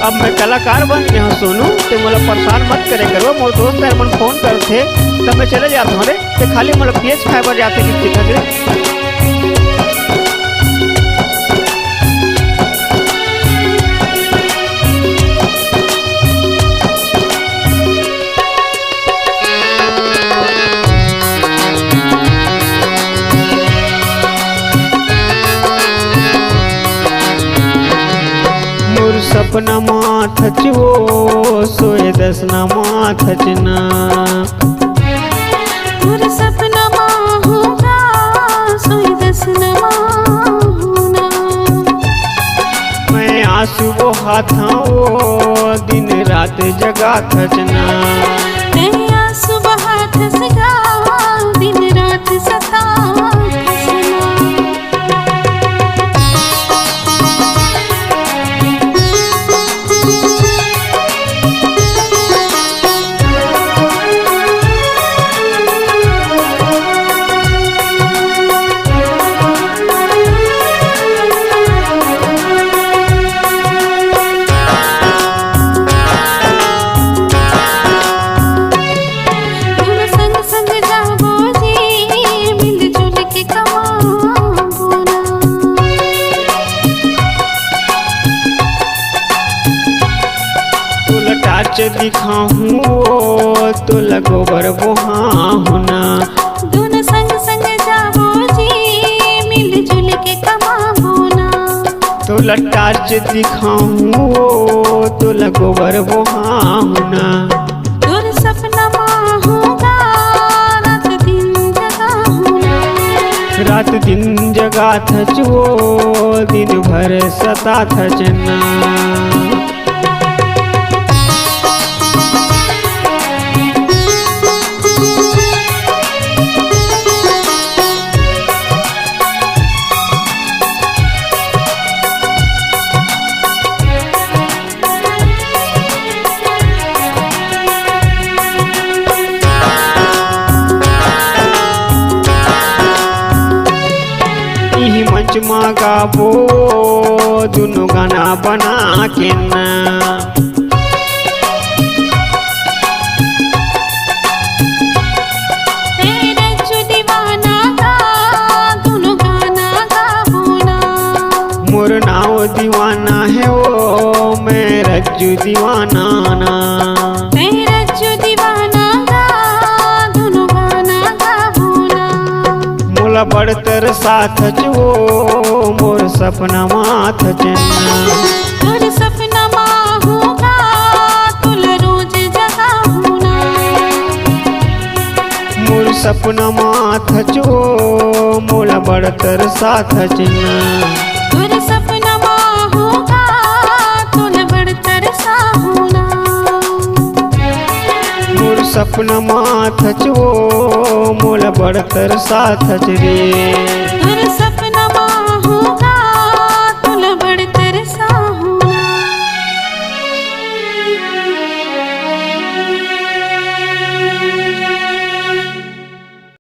अब मैं कलाकार बन गया हूँ सोनू, तो मोला परेशान मत करे करो। मोर दोस्त यार मन फोन करथे तब मैं चले जाता हूँ रे, तो खाली मोला पेज खाए बर जाते कि दिखत रे। सपना माथ चो सोए दसना माथ चना, मोर सपना होगा सोए दसना होना। मैं आंसू वो हाथा वो दिन रात जगा थचना, मैं आंसू बहात सगा दिन रात सता दिखाऊं तो लगोबर बोहाना, दोनों संग संग जाबो जी मिलजुल के कमाबो ना। तो लटाच दिखाऊं तो लगोबर बोहाना, तोर सपना होगा रात दिन जगा होना। रात दिन जगा थचो दिन भर सता थचना। मंच में गाबो दोनों गाना बना के ना, तेरे जो दीवाना का दोनों गाना गाबो ना। मोर नाव दीवाना है वो मैं रज्जू दीवाना ना, तेरे जो दीवाना का दोनों गाना गाबो ना। मोला बड़तर साथ जो मोर सपना माथ चना, मोर सपना होगा तुला रोज जगा होना। मोर सपना माथ जो मोला बड़तर साथ चना, मोर सपना होगा तुला बड़तर सा होना। मोर सपना माथ जो मोला बड़तर साथ रे।